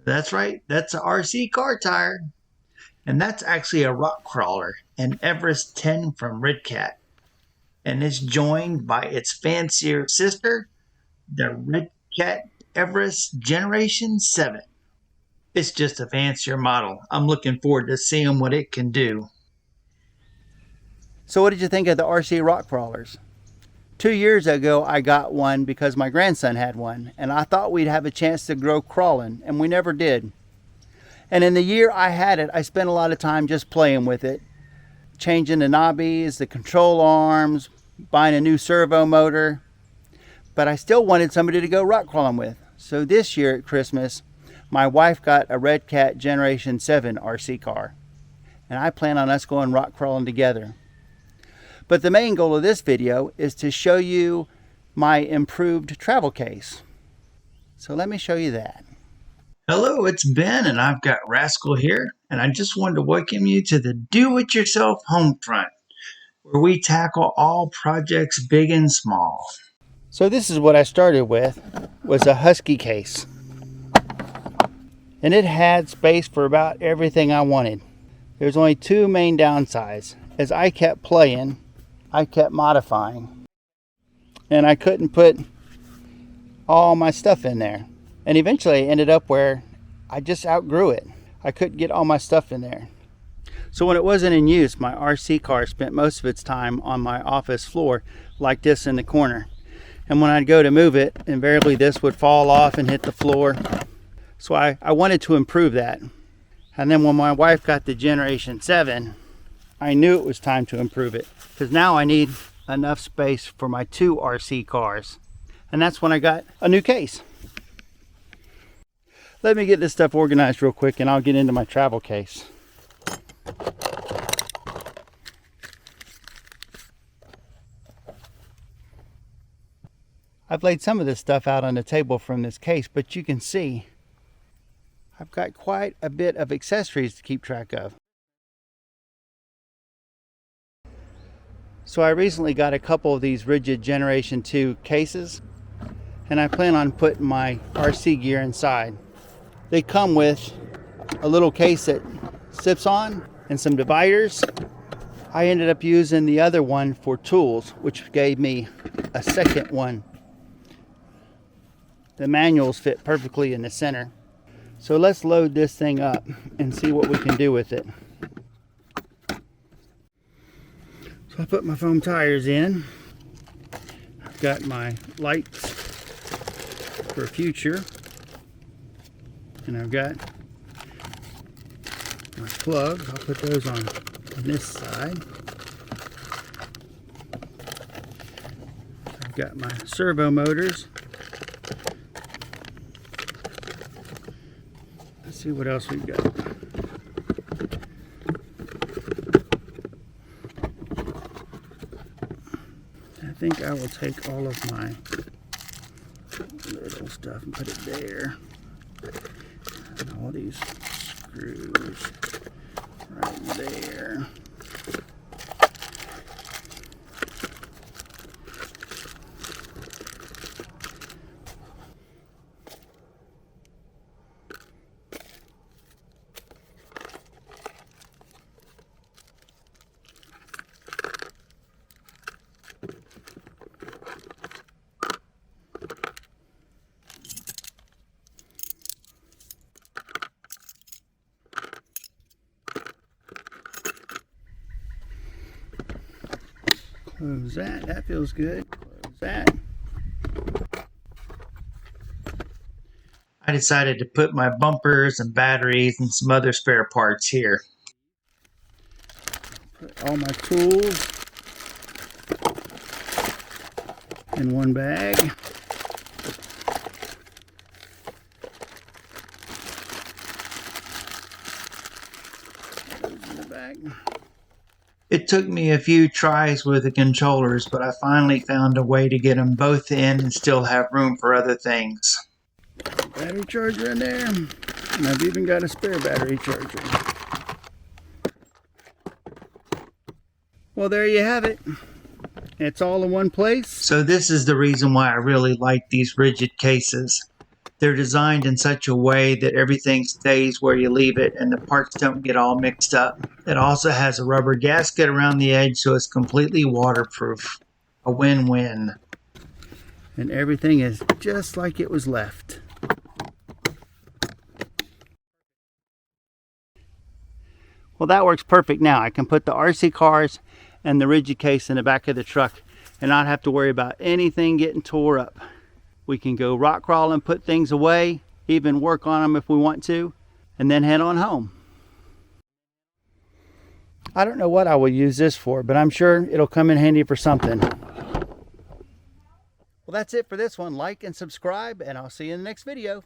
That's right, that's a RC car tire. And that's actually a rock crawler, an Everest 10 from RIDGID. And it's joined by its fancier sister, the RIDGID Everest Generation 7. It's just a fancier model. I'm looking forward to seeing what it can do. So what did you think of the RC rock crawlers? 2 years ago I got one because my grandson had one, and I thought we'd have a chance to grow crawling, and we never did. And in the year I had it, I spent a lot of time just playing with it, changing the knobbies, the control arms, buying a new servo motor. But I still wanted somebody to go rock crawling with. So this year at Christmas, my wife got a RIDGID Generation 7 RC car, and I plan on us going rock crawling together. But the main goal of this video is to show you my improved travel case. So let me show you that. Hello, it's Ben, and I've got Rascal here, and I just wanted to welcome you to the Do-It-Yourself Home Front, where we tackle all projects big and small. So this is what I started with, was a Husky case. And it had space for about everything I wanted. There's only two main downsides. As I kept playing, I kept modifying, and I couldn't put all my stuff in there. And eventually I ended up where I just outgrew it. I couldn't get all my stuff in there. So when it wasn't in use, my RC car spent most of its time on my office floor like this in the corner. And when I'd go to move it, invariably this would fall off and hit the floor. So I wanted to improve that. And then when my wife got the Generation 7, I knew it was time to improve it, because now I need enough space for my two RC cars. And that's when I got a new case. Let me get this stuff organized real quick and I'll get into my travel case. I've laid some of this stuff out on the table from this case, but you can see I've got quite a bit of accessories to keep track of. So I recently got a couple of these RIDGID Generation 2 cases, and I plan on putting my RC gear inside. They come with a little case that zips on and some dividers. I ended up using the other one for tools, which gave me a second one. The manuals fit perfectly in the center. So let's load this thing up and see what we can do with it. So I put my foam tires in. I've got my lights for future. And I've got my plugs. I'll put those on this side. I've got my servo motors. Let's see what else we've got. I think I will take all of my little stuff and put it there. And all these screws right there. Close that. That feels good. Close that. I decided to put my bumpers and batteries and some other spare parts here. Put all my tools in one bag. Those in the bag. It took me a few tries with the controllers, but I finally found a way to get them both in and still have room for other things. Battery charger in there, and I've even got a spare battery charger. Well, there you have it. It's all in one place. So this is the reason why I really like these RIDGID cases. They're designed in such a way that everything stays where you leave it and the parts don't get all mixed up. It also has a rubber gasket around the edge, so it's completely waterproof. A win-win. And everything is just like it was left. Well, that works perfect now. I can put the RC cars and the RIDGID case in the back of the truck and not have to worry about anything getting tore up. We can go rock crawling, put things away, even work on them if we want to, and then head on home. I don't know what I will use this for, but I'm sure it'll come in handy for something. Well, that's it for this one. Like and subscribe, and I'll see you in the next video.